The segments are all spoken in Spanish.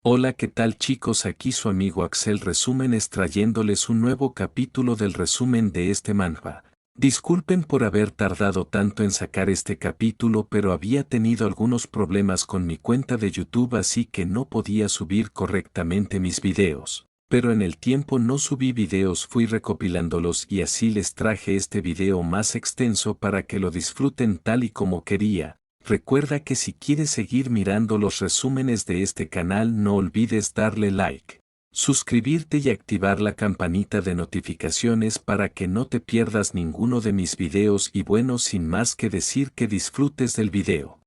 Hola, ¿qué tal chicos? Aquí su amigo Axel Resúmenes trayéndoles un nuevo capítulo del resumen de este manhwa. Disculpen por haber tardado tanto en sacar este capítulo, pero había tenido algunos problemas con mi cuenta de YouTube, así que no podía subir correctamente mis videos. Pero en el tiempo no subí videos, fui recopilándolos y así les traje este video más extenso para que lo disfruten tal y como quería. Recuerda que si quieres seguir mirando los resúmenes de este canal no olvides darle like, suscribirte y activar la campanita de notificaciones para que no te pierdas ninguno de mis videos. Y bueno, sin más que decir, que disfrutes del video.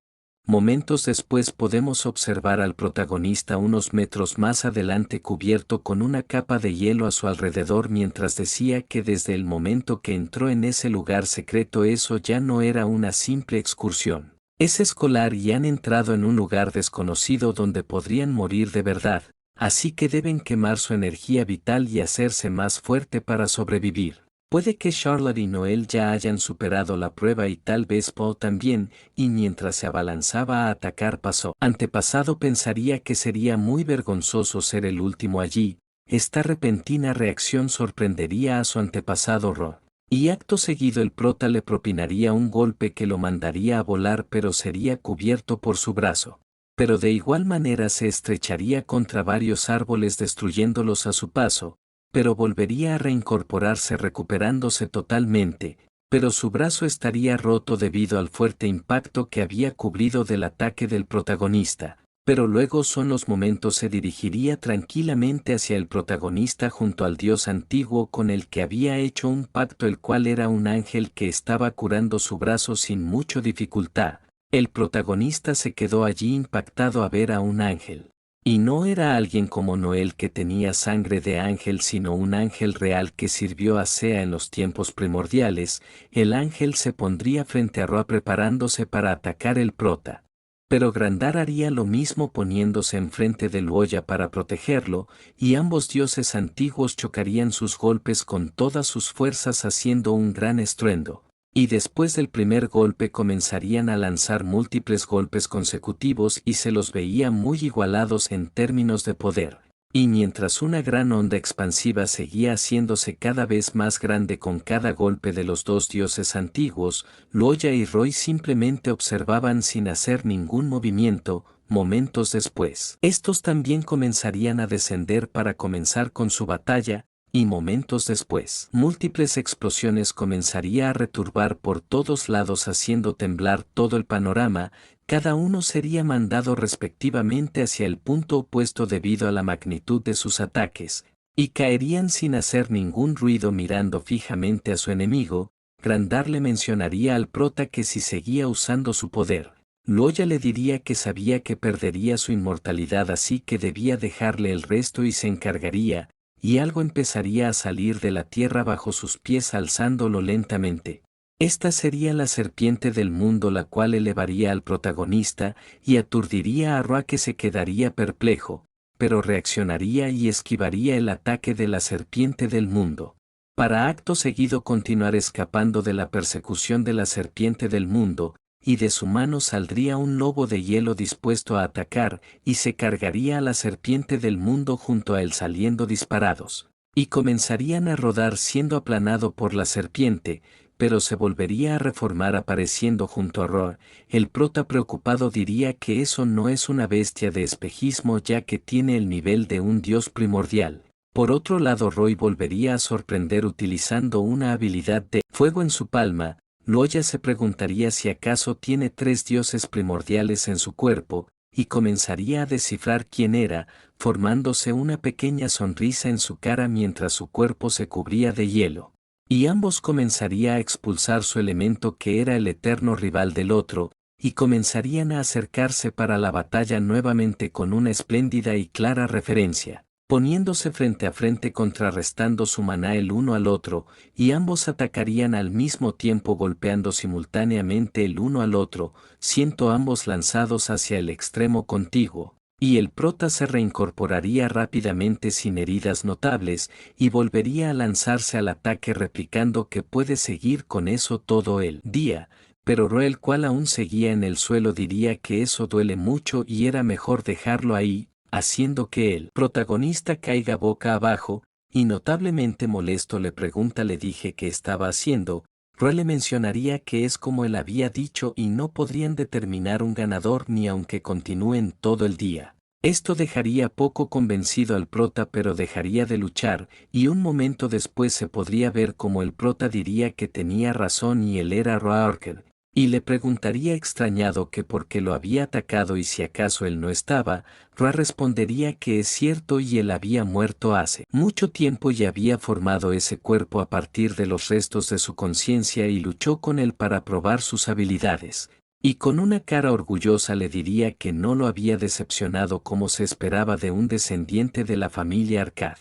Momentos después podemos observar al protagonista unos metros más adelante cubierto con una capa de hielo a su alrededor, mientras decía que desde el momento que entró en ese lugar secreto eso ya no era una simple excursión. Es escolar y han entrado en un lugar desconocido donde podrían morir de verdad, así que deben quemar su energía vital y hacerse más fuerte para sobrevivir. Puede que Charlotte y Noel ya hayan superado la prueba y tal vez Paul también, y mientras se abalanzaba a atacar pasó. Antepasado pensaría que sería muy vergonzoso ser el último allí. Esta repentina reacción sorprendería a su antepasado Ro. Y acto seguido el prota le propinaría un golpe que lo mandaría a volar, pero sería cubierto por su brazo. Pero de igual manera se estrecharía contra varios árboles destruyéndolos a su paso, pero volvería a reincorporarse recuperándose totalmente, pero su brazo estaría roto debido al fuerte impacto que había cubrido del ataque del protagonista. Pero luego son los momentos se dirigiría tranquilamente hacia el protagonista junto al dios antiguo con el que había hecho un pacto, el cual era un ángel que estaba curando su brazo sin mucha dificultad. El protagonista se quedó allí impactado a ver a un ángel. Y no era alguien como Noel que tenía sangre de ángel, sino un ángel real que sirvió a Sea en los tiempos primordiales. El ángel se pondría frente a Roa preparándose para atacar el prota. Pero Grandar haría lo mismo poniéndose enfrente de Luoya para protegerlo, y ambos dioses antiguos chocarían sus golpes con todas sus fuerzas haciendo un gran estruendo. Y después del primer golpe comenzarían a lanzar múltiples golpes consecutivos y se los veía muy igualados en términos de poder. Y mientras una gran onda expansiva seguía haciéndose cada vez más grande con cada golpe de los dos dioses antiguos, Luoya y Roy simplemente observaban sin hacer ningún movimiento. Momentos después, estos también comenzarían a descender para comenzar con su batalla, y momentos después, múltiples explosiones comenzaría a retumbar por todos lados haciendo temblar todo el panorama. Cada uno sería mandado respectivamente hacia el punto opuesto debido a la magnitud de sus ataques, y caerían sin hacer ningún ruido mirando fijamente a su enemigo. Grandar le mencionaría al prota que si seguía usando su poder, Luoya le diría que sabía que perdería su inmortalidad, así que debía dejarle el resto y se encargaría, y algo empezaría a salir de la tierra bajo sus pies alzándolo lentamente. Esta sería la serpiente del mundo, la cual elevaría al protagonista y aturdiría a Roa, que se quedaría perplejo, pero reaccionaría y esquivaría el ataque de la serpiente del mundo, para acto seguido continuar escapando de la persecución de la serpiente del mundo, y de su mano saldría un lobo de hielo dispuesto a atacar, y se cargaría a la serpiente del mundo junto a él saliendo disparados, y comenzarían a rodar siendo aplanado por la serpiente, pero se volvería a reformar apareciendo junto a Roa. El prota preocupado diría que eso no es una bestia de espejismo, ya que tiene el nivel de un dios primordial. Por otro lado, Roy volvería a sorprender utilizando una habilidad de fuego en su palma. Luoya se preguntaría si acaso tiene tres dioses primordiales en su cuerpo, y comenzaría a descifrar quién era, formándose una pequeña sonrisa en su cara mientras su cuerpo se cubría de hielo. Y ambos comenzaría a expulsar su elemento, que era el eterno rival del otro, y comenzarían a acercarse para la batalla nuevamente con una espléndida y clara referencia, poniéndose frente a frente contrarrestando su maná el uno al otro, y ambos atacarían al mismo tiempo golpeando simultáneamente el uno al otro, siendo ambos lanzados hacia el extremo contiguo, y el prota se reincorporaría rápidamente sin heridas notables, y volvería a lanzarse al ataque replicando que puede seguir con eso todo el día. Pero Ro, el cual aún seguía en el suelo, diría que eso duele mucho y era mejor dejarlo ahí. haciendo que el protagonista caiga boca abajo, y notablemente molesto le pregunta le dije qué estaba haciendo. Roy le mencionaría que es como él había dicho y no podrían determinar un ganador ni aunque continúen todo el día. Esto dejaría poco convencido al prota pero dejaría de luchar, y un momento después se podría ver como el prota diría que tenía razón y él era Roarker, y le preguntaría extrañado que por qué lo había atacado y si acaso él no estaba. Roa respondería que es cierto y él había muerto hace mucho tiempo y había formado ese cuerpo a partir de los restos de su conciencia y luchó con él para probar sus habilidades. Y con una cara orgullosa le diría que no lo había decepcionado como se esperaba de un descendiente de la familia Arcad.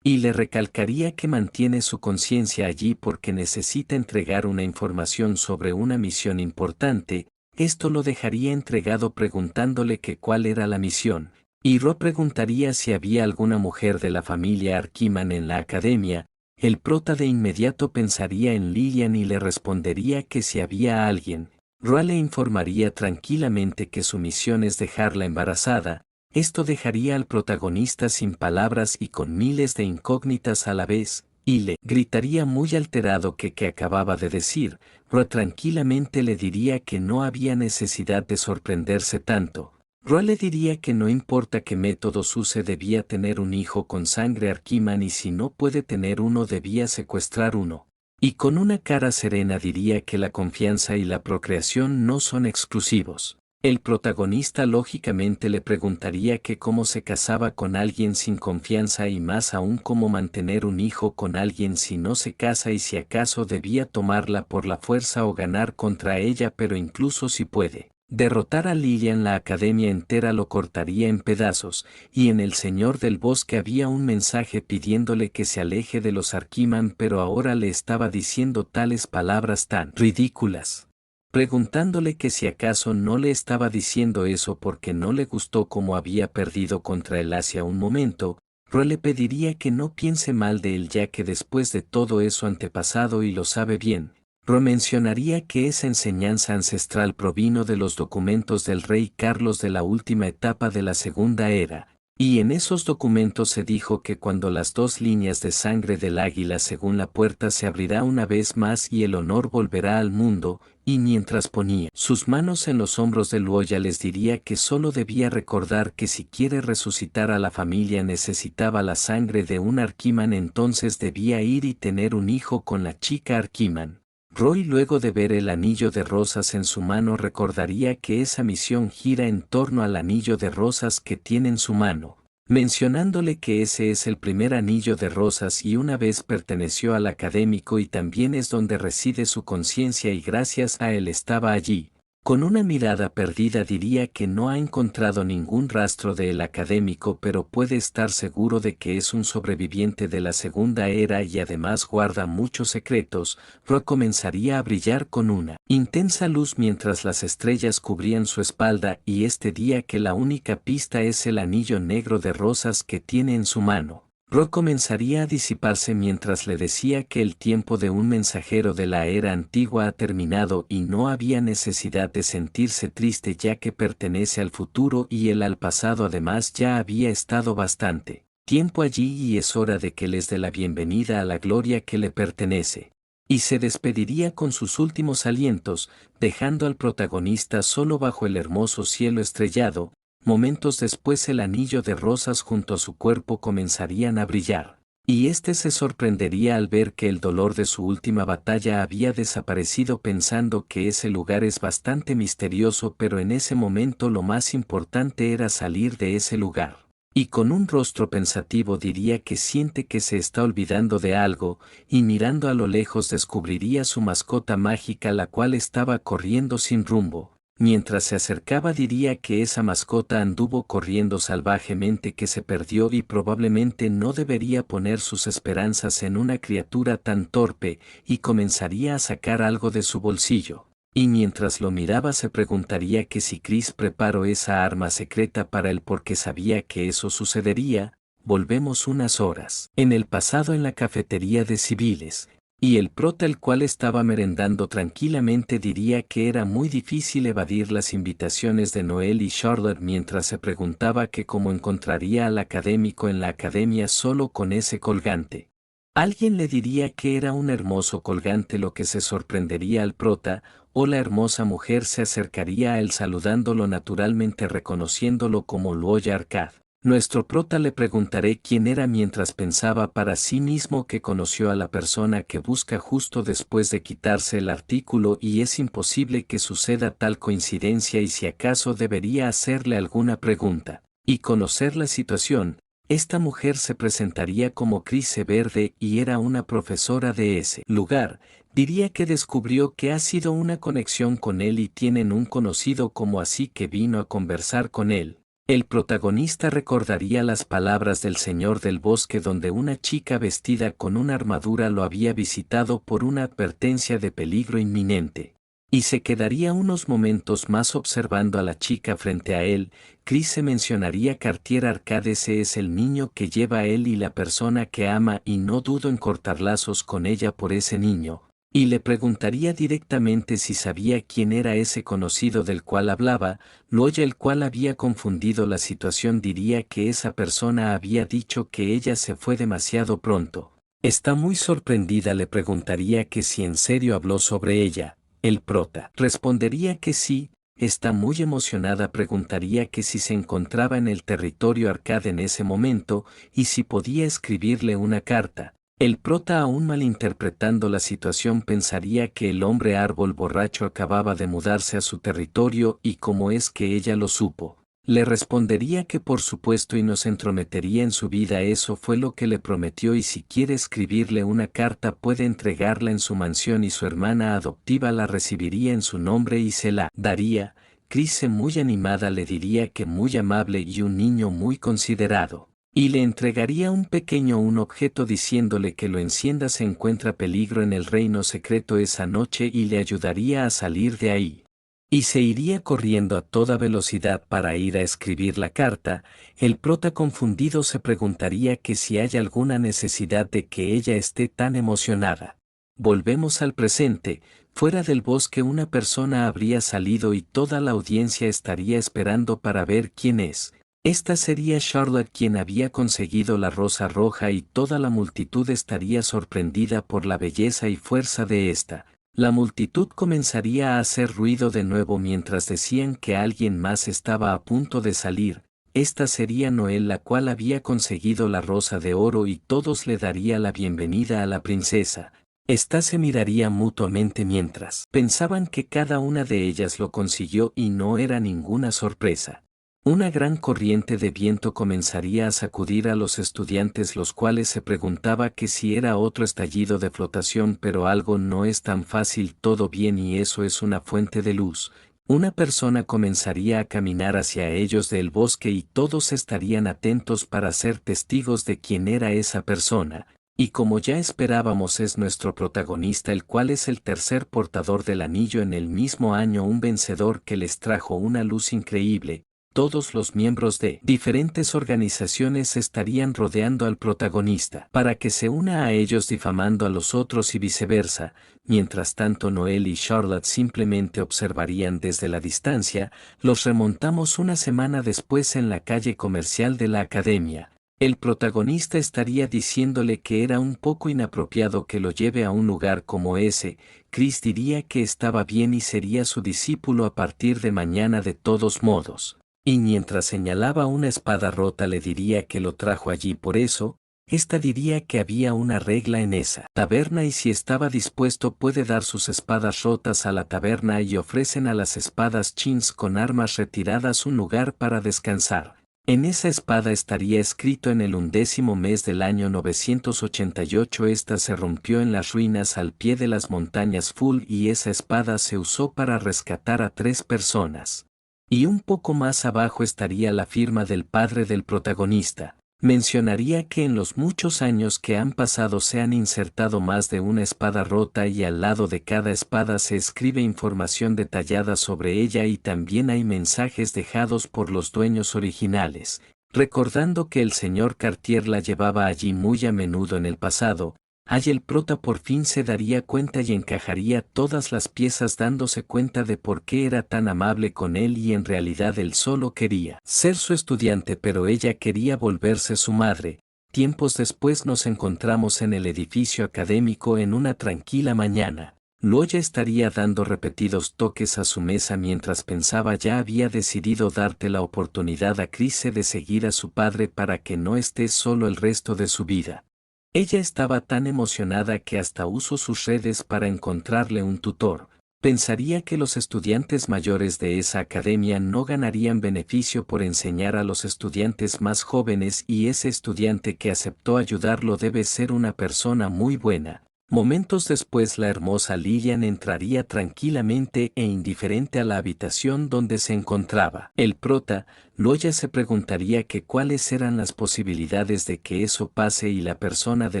Y le recalcaría que mantiene su conciencia allí porque necesita entregar una información sobre una misión importante. Esto lo dejaría entregado preguntándole que cuál era la misión. Y Ro preguntaría si había alguna mujer de la familia Arkiman en la academia. El prota de inmediato pensaría en Lilian y le respondería que si había alguien. Roa le informaría tranquilamente que su misión es dejarla embarazada. Esto dejaría al protagonista sin palabras y con miles de incógnitas a la vez, y le gritaría muy alterado que acababa de decir. Roa tranquilamente le diría que no había necesidad de sorprenderse tanto. Roa le diría que no importa qué métodos use debía tener un hijo con sangre Arkiman y si no puede tener uno debía secuestrar uno. Y con una cara serena diría que la confianza y la procreación no son exclusivos. El protagonista lógicamente le preguntaría que cómo se casaba con alguien sin confianza y más aún cómo mantener un hijo con alguien si no se casa y si acaso debía tomarla por la fuerza o ganar contra ella pero incluso si puede. Derrotar a Lilian la academia entera lo cortaría en pedazos, y en El Señor del Bosque había un mensaje pidiéndole que se aleje de los Arkiman pero ahora le estaba diciendo tales palabras tan ridículas. Preguntándole que si acaso no le estaba diciendo eso porque no le gustó cómo había perdido contra él hace un momento, Ro le pediría que no piense mal de él ya que después de todo eso antepasado y lo sabe bien. Ro mencionaría que esa enseñanza ancestral provino de los documentos del rey Carlos de la última etapa de la Segunda Era, y en esos documentos se dijo que cuando las dos líneas de sangre del águila según la puerta se abrirá una vez más y el honor volverá al mundo, y mientras ponía sus manos en los hombros de Luoya les diría que solo debía recordar que si quiere resucitar a la familia necesitaba la sangre de un Arkiman entonces debía ir y tener un hijo con la chica Arkiman. Roy luego de ver el anillo de rosas en su mano recordaría que esa misión gira en torno al anillo de rosas que tiene en su mano, mencionándole que ese es el primer anillo de rosas y una vez perteneció al académico y también es donde reside su conciencia y gracias a él estaba allí. Con una mirada perdida diría que no ha encontrado ningún rastro del académico pero puede estar seguro de que es un sobreviviente de la Segunda Era y además guarda muchos secretos. Ro comenzaría a brillar con una intensa luz mientras las estrellas cubrían su espalda y este día que la única pista es el anillo negro de rosas que tiene en su mano. Ro comenzaría a disiparse mientras le decía que el tiempo de un mensajero de la era antigua ha terminado y no había necesidad de sentirse triste ya que pertenece al futuro y él al pasado además ya había estado bastante tiempo allí y es hora de que les dé la bienvenida a la gloria que le pertenece. Y se despediría con sus últimos alientos, dejando al protagonista solo bajo el hermoso cielo estrellado. Momentos después el anillo de rosas junto a su cuerpo comenzarían a brillar, y éste se sorprendería al ver que el dolor de su última batalla había desaparecido pensando que ese lugar es bastante misterioso pero en ese momento lo más importante era salir de ese lugar. Y con un rostro pensativo diría que siente que se está olvidando de algo, y mirando a lo lejos descubriría su mascota mágica la cual estaba corriendo sin rumbo. Mientras se acercaba diría que esa mascota anduvo corriendo salvajemente que se perdió y probablemente no debería poner sus esperanzas en una criatura tan torpe, y comenzaría a sacar algo de su bolsillo. Y mientras lo miraba se preguntaría que si Chris preparó esa arma secreta para él porque sabía que eso sucedería. Volvemos unas horas. En el pasado en la cafetería de civiles. Y el prota, el cual estaba merendando tranquilamente, diría que era muy difícil evadir las invitaciones de Noel y Charlotte mientras se preguntaba que cómo encontraría al académico en la academia solo con ese colgante. Alguien le diría que era un hermoso colgante, lo que se sorprendería al prota, o la hermosa mujer se acercaría a él saludándolo naturalmente, reconociéndolo como Luoya Arcad. Nuestro prota le preguntaré quién era mientras pensaba para sí mismo que conoció a la persona que busca justo después de quitarse el artículo, y es imposible que suceda tal coincidencia, y si acaso debería hacerle alguna pregunta y conocer la situación. Esta mujer se presentaría como Chris Verde y era una profesora de ese lugar. Diría que descubrió que ha sido una conexión con él y tienen un conocido como, así que vino a conversar con él. El protagonista recordaría las palabras del Señor del Bosque, donde una chica vestida con una armadura lo había visitado por una advertencia de peligro inminente. Y se quedaría unos momentos más observando a la chica frente a él. Chris se mencionaría Cartier Arcade, ese es el niño que lleva a él y la persona que ama, y no dudo en cortar lazos con ella por ese niño. Y le preguntaría directamente si sabía quién era ese conocido del cual hablaba. Luoya, el cual había confundido la situación, diría que esa persona había dicho que ella se fue demasiado pronto. Está muy sorprendida, le preguntaría que si en serio habló sobre ella. El prota respondería que sí. Está muy emocionada, preguntaría que si se encontraba en el territorio Arcade en ese momento y si podía escribirle una carta. El prota, aún malinterpretando la situación, pensaría que el hombre árbol borracho acababa de mudarse a su territorio y cómo es que ella lo supo. Le respondería que por supuesto y no se entrometería en su vida, eso fue lo que le prometió, y si quiere escribirle una carta puede entregarla en su mansión y su hermana adoptiva la recibiría en su nombre y se la daría. Chris, muy animada, le diría que muy amable y un niño muy considerado. Y le entregaría un objeto diciéndole que lo encienda, se encuentra peligro en el reino secreto esa noche, y le ayudaría a salir de ahí. Y se iría corriendo a toda velocidad para ir a escribir la carta. El prota, confundido, se preguntaría que si hay alguna necesidad de que ella esté tan emocionada. Volvemos al presente. Fuera del bosque una persona habría salido y toda la audiencia estaría esperando para ver quién es. Esta sería Charlotte, quien había conseguido la rosa roja, y toda la multitud estaría sorprendida por la belleza y fuerza de esta. La multitud comenzaría a hacer ruido de nuevo mientras decían que alguien más estaba a punto de salir. Esta sería Noel, la cual había conseguido la rosa de oro, y todos le daría la bienvenida a la princesa. Esta se miraría mutuamente mientras pensaban que cada una de ellas lo consiguió y no era ninguna sorpresa. Una gran corriente de viento comenzaría a sacudir a los estudiantes, los cuales se preguntaba que si era otro estallido de flotación, pero algo no es tan fácil. Todo bien, y eso es una fuente de luz. Una persona comenzaría a caminar hacia ellos del bosque y todos estarían atentos para ser testigos de quién era esa persona. Y como ya esperábamos, es nuestro protagonista, el cual es el tercer portador del anillo en el mismo año, un vencedor que les trajo una luz increíble. Todos los miembros de diferentes organizaciones estarían rodeando al protagonista para que se una a ellos, difamando a los otros y viceversa. Mientras tanto, Noel y Charlotte simplemente observarían desde la distancia. Los remontamos una semana después en la calle comercial de la academia. El protagonista estaría diciéndole que era un poco inapropiado que lo lleve a un lugar como ese. Chris diría que estaba bien y sería su discípulo a partir de mañana de todos modos. Y mientras señalaba una espada rota, le diría que lo trajo allí por eso. Esta diría que había una regla en esa taberna y si estaba dispuesto puede dar sus espadas rotas a la taberna, y ofrecen a las espadas chins con armas retiradas un lugar para descansar. En esa espada estaría escrito en el 11º mes del año 988. Esta se rompió en las ruinas al pie de las montañas Full, y esa espada se usó para rescatar a 3 personas. Y un poco más abajo estaría la firma del padre del protagonista. Mencionaría que en los muchos años que han pasado se han insertado más de una espada rota, y al lado de cada espada se escribe información detallada sobre ella, y también hay mensajes dejados por los dueños originales, recordando que el señor Cartier la llevaba allí muy a menudo en el pasado. Ay, el prota por fin se daría cuenta y encajaría todas las piezas dándose cuenta de por qué era tan amable con él y en realidad él solo quería ser su estudiante pero ella quería volverse su madre. Tiempos después nos encontramos en el edificio académico en una tranquila mañana. Loya estaría dando repetidos toques a su mesa mientras pensaba ya había decidido darte la oportunidad a Crise de seguir a su padre para que no esté solo el resto de su vida. Ella estaba tan emocionada que hasta usó sus redes para encontrarle un tutor. Pensaría que los estudiantes mayores de esa academia no ganarían beneficio por enseñar a los estudiantes más jóvenes y ese estudiante que aceptó ayudarlo debe ser una persona muy buena. Momentos después la hermosa Lilian entraría tranquilamente e indiferente a la habitación donde se encontraba el prota. Loya se preguntaría que cuáles eran las posibilidades de que eso pase y la persona de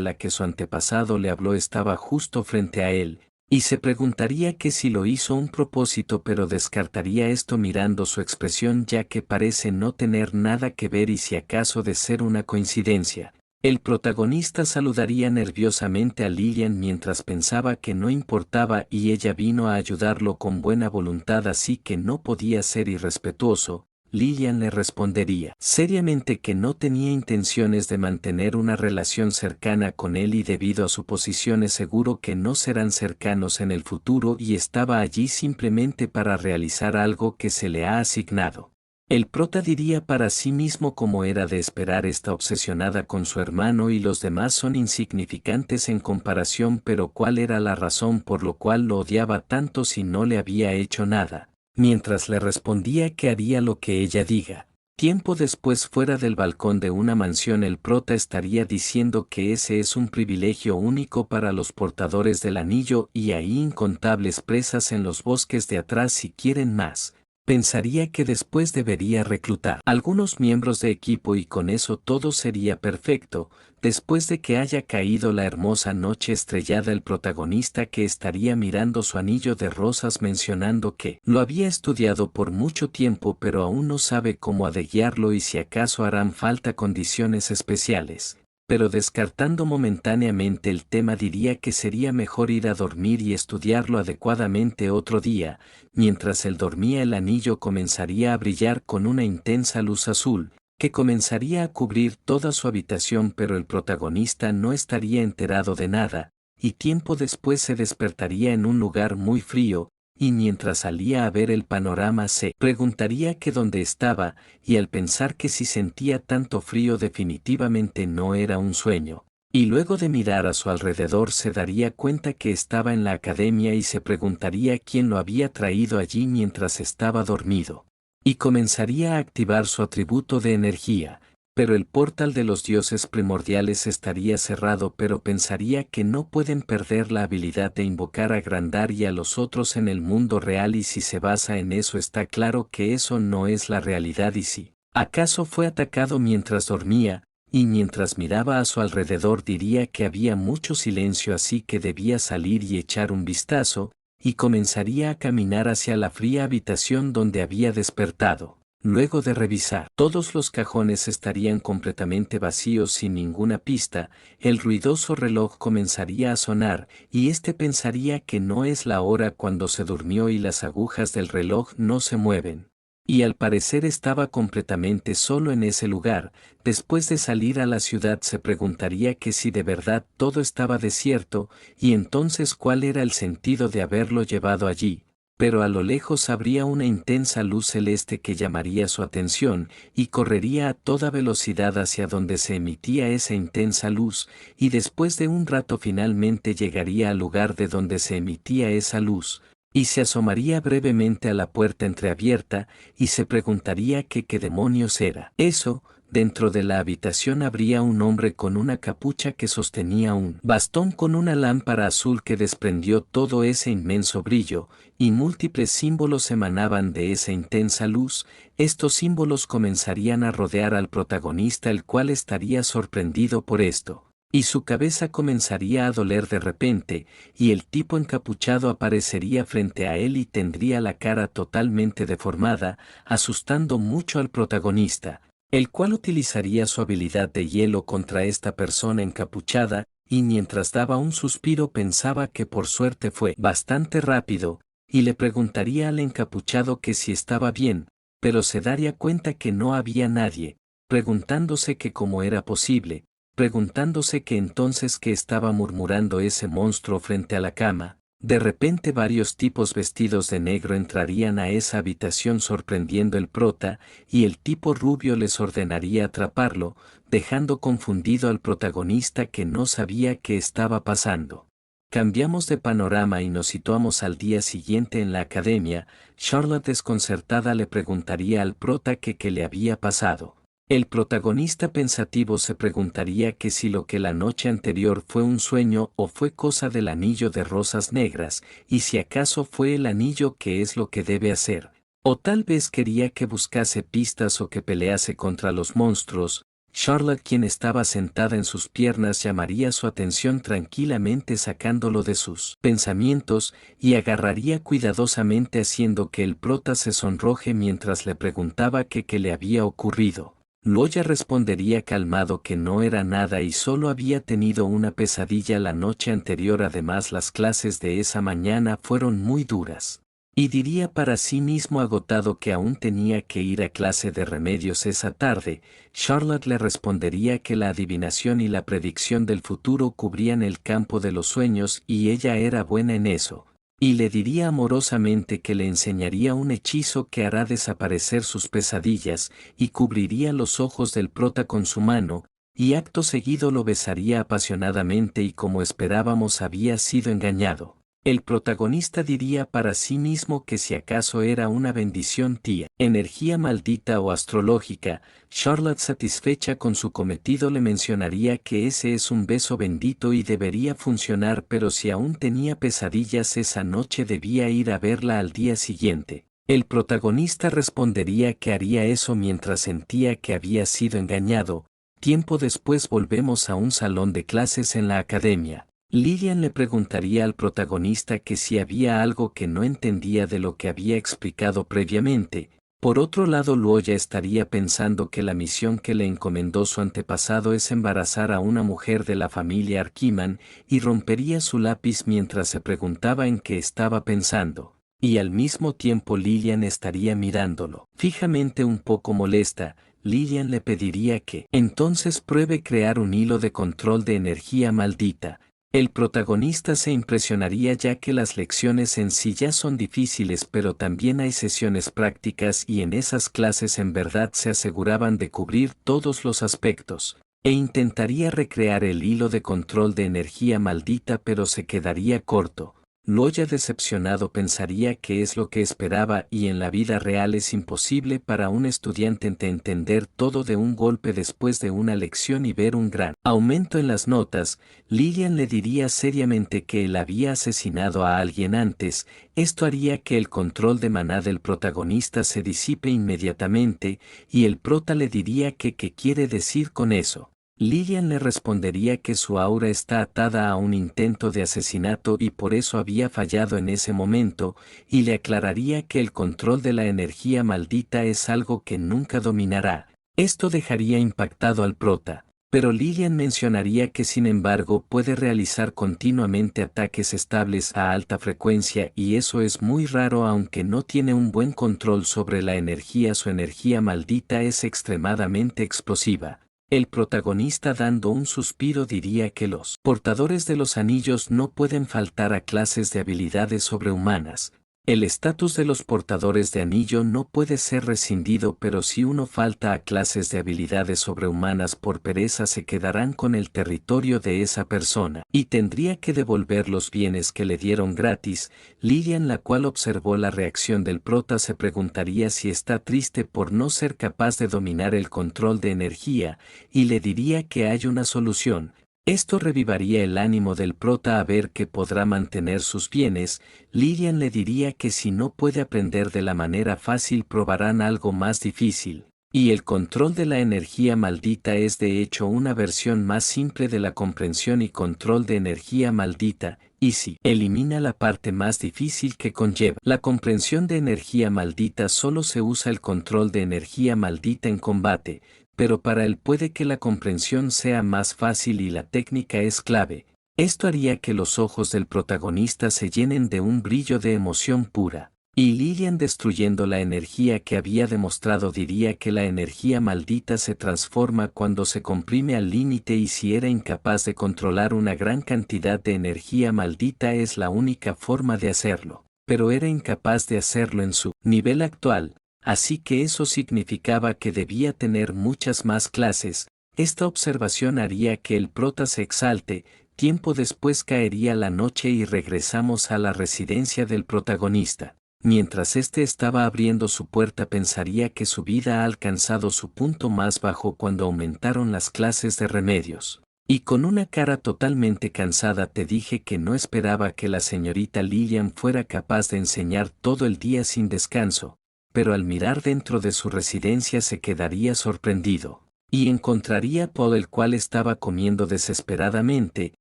la que su antepasado le habló estaba justo frente a él, y se preguntaría que si lo hizo un propósito pero descartaría esto mirando su expresión ya que parece no tener nada que ver y si acaso de ser una coincidencia. El protagonista saludaría nerviosamente a Lilian mientras pensaba que no importaba y ella vino a ayudarlo con buena voluntad así que no podía ser irrespetuoso. Lilian le respondería seriamente que no tenía intenciones de mantener una relación cercana con él y debido a su posición es seguro que no serán cercanos en el futuro y estaba allí simplemente para realizar algo que se le ha asignado. El prota diría para sí mismo como era de esperar está obsesionada con su hermano y los demás son insignificantes en comparación pero ¿cuál era la razón por lo cual lo odiaba tanto si no le había hecho nada? Mientras le respondía que haría lo que ella diga. Tiempo después fuera del balcón de una mansión el prota estaría diciendo que ese es un privilegio único para los portadores del anillo y hay incontables presas en los bosques de atrás si quieren más. Pensaría que después debería reclutar algunos miembros de equipo y con eso todo sería perfecto. Después de que haya caído la hermosa noche estrellada el protagonista que estaría mirando su anillo de rosas mencionando que lo había estudiado por mucho tiempo pero aún no sabe cómo adecuarlo y si acaso harán falta condiciones especiales. Pero descartando momentáneamente el tema diría que sería mejor ir a dormir y estudiarlo adecuadamente otro día. Mientras él dormía el anillo comenzaría a brillar con una intensa luz azul, que comenzaría a cubrir toda su habitación pero el protagonista no estaría enterado de nada, y tiempo después se despertaría en un lugar muy frío, y mientras salía a ver el panorama se preguntaría que dónde estaba, y al pensar que si sentía tanto frío definitivamente no era un sueño. Y luego de mirar a su alrededor se daría cuenta que estaba en la academia y se preguntaría quién lo había traído allí mientras estaba dormido. Y comenzaría a activar su atributo de energía, pero el portal de los dioses primordiales estaría cerrado pero pensaría que no pueden perder la habilidad de invocar a Grandar y a los otros en el mundo real y si se basa en eso está claro que eso no es la realidad y si acaso fue atacado mientras dormía, y mientras miraba a su alrededor diría que había mucho silencio así que debía salir y echar un vistazo, y comenzaría a caminar hacia la fría habitación donde había despertado. Luego de revisar, todos los cajones estarían completamente vacíos sin ninguna pista, el ruidoso reloj comenzaría a sonar, y pensaría que no es la hora cuando se durmió y las agujas del reloj no se mueven. Y al parecer estaba completamente solo en ese lugar. Después de salir a la ciudad se preguntaría que si de verdad todo estaba desierto, y entonces cuál era el sentido de haberlo llevado allí. Pero a lo lejos habría una intensa luz celeste que llamaría su atención, y correría a toda velocidad hacia donde se emitía esa intensa luz, y después de un rato finalmente llegaría al lugar de donde se emitía esa luz, y se asomaría brevemente a la puerta entreabierta, y se preguntaría que qué demonios era eso. Dentro de la habitación habría un hombre con una capucha que sostenía un bastón con una lámpara azul que desprendió todo ese inmenso brillo, y múltiples símbolos emanaban de esa intensa luz. Estos símbolos comenzarían a rodear al protagonista el cual estaría sorprendido por esto. Y su cabeza comenzaría a doler de repente, y el tipo encapuchado aparecería frente a él y tendría la cara totalmente deformada, asustando mucho al protagonista, el cual utilizaría su habilidad de hielo contra esta persona encapuchada, y mientras daba un suspiro pensaba que por suerte fue bastante rápido, y le preguntaría al encapuchado que si estaba bien, pero se daría cuenta que no había nadie, preguntándose que cómo era posible, preguntándose que entonces qué estaba murmurando ese monstruo frente a la cama. De repente varios tipos vestidos de negro entrarían a esa habitación sorprendiendo el prota, y el tipo rubio les ordenaría atraparlo, dejando confundido al protagonista que no sabía qué estaba pasando. Cambiamos de panorama y nos situamos al día siguiente en la academia. Charlotte desconcertada le preguntaría al prota que qué le había pasado. El protagonista pensativo se preguntaría que si lo que la noche anterior fue un sueño o fue cosa del anillo de rosas negras, y si acaso fue el anillo que es lo que debe hacer. O tal vez quería que buscase pistas o que pelease contra los monstruos. Charlotte, quien estaba sentada en sus piernas, llamaría su atención tranquilamente sacándolo de sus pensamientos, y agarraría cuidadosamente haciendo que el prota se sonroje mientras le preguntaba que qué le había ocurrido. Loya respondería calmado que no era nada y solo había tenido una pesadilla la noche anterior. Además, las clases de esa mañana fueron muy duras. Y diría para sí mismo agotado que aún tenía que ir a clase de remedios esa tarde. Charlotte le respondería que la adivinación y la predicción del futuro cubrían el campo de los sueños y ella era buena en eso. Y le diría amorosamente que le enseñaría un hechizo que hará desaparecer sus pesadillas, y cubriría los ojos del prota con su mano, y acto seguido lo besaría apasionadamente y como esperábamos había sido engañado. El protagonista diría para sí mismo que si acaso era una bendición tía, energía maldita o astrológica. Charlotte, satisfecha con su cometido, le mencionaría que ese es un beso bendito y debería funcionar, pero si aún tenía pesadillas esa noche debía ir a verla al día siguiente. El protagonista respondería que haría eso mientras sentía que había sido engañado. Tiempo después volvemos a un salón de clases en la academia. Lillian le preguntaría al protagonista que si había algo que no entendía de lo que había explicado previamente. Por otro lado, Luoya estaría pensando que la misión que le encomendó su antepasado es embarazar a una mujer de la familia Arquiman, y rompería su lápiz mientras se preguntaba en qué estaba pensando. Y al mismo tiempo Lillian estaría mirándolo fijamente, un poco molesta. Lillian le pediría que entonces pruebe crear un hilo de control de energía maldita. El protagonista se impresionaría ya que las lecciones en sí ya son difíciles, pero también hay sesiones prácticas y en esas clases en verdad se aseguraban de cubrir todos los aspectos. E intentaría recrear el hilo de control de energía maldita, pero se quedaría corto. Loya, decepcionado, pensaría que es lo que esperaba y en la vida real es imposible para un estudiante entender todo de un golpe después de una lección y ver un gran aumento en las notas. Lillian le diría seriamente que él había asesinado a alguien antes. Esto haría que el control de maná del protagonista se disipe inmediatamente, y el prota le diría que qué quiere decir con eso. Lillian le respondería que su aura está atada a un intento de asesinato y por eso había fallado en ese momento, y le aclararía que el control de la energía maldita es algo que nunca dominará. Esto dejaría impactado al prota, pero Lillian mencionaría que sin embargo puede realizar continuamente ataques estables a alta frecuencia y eso es muy raro aunque no tiene un buen control sobre la energía. Su energía maldita es extremadamente explosiva. El protagonista, dando un suspiro, diría que los portadores de los anillos no pueden faltar a clases de habilidades sobrehumanas. El estatus de los portadores de anillo no puede ser rescindido, pero si uno falta a clases de habilidades sobrehumanas por pereza se quedarán con el territorio de esa persona y tendría que devolver los bienes que le dieron gratis. Lillian, la cual observó la reacción del prota, se preguntaría si está triste por no ser capaz de dominar el control de energía, y le diría que hay una solución. Esto revivaría el ánimo del prota a ver que podrá mantener sus bienes. Lillian le diría que si no puede aprender de la manera fácil probarán algo más difícil. Y el control de la energía maldita es de hecho una versión más simple de la comprensión y control de energía maldita, y si elimina la parte más difícil que conlleva la comprensión de energía maldita, solo se usa el control de energía maldita en combate. pero para él puede que la comprensión sea más fácil y la técnica es clave. Esto haría que los ojos del protagonista se llenen de un brillo de emoción pura. Y Lillian, destruyendo la energía que había demostrado, diría que la energía maldita se transforma cuando se comprime al límite, y si era incapaz de controlar una gran cantidad de energía maldita es la única forma de hacerlo. Pero era incapaz de hacerlo en su nivel actual, así que eso significaba que debía tener muchas más clases. Esta observación haría que el prota se exalte. Tiempo después caería la noche y regresamos a la residencia del protagonista. Mientras éste estaba abriendo su puerta, pensaría que su vida ha alcanzado su punto más bajo cuando aumentaron las clases de remedios. Y con una cara totalmente cansada te dije que no esperaba que la señorita Lillian fuera capaz de enseñar todo el día sin descanso, pero al mirar dentro de su residencia se quedaría sorprendido. Y encontraría a Paul, el cual estaba comiendo desesperadamente.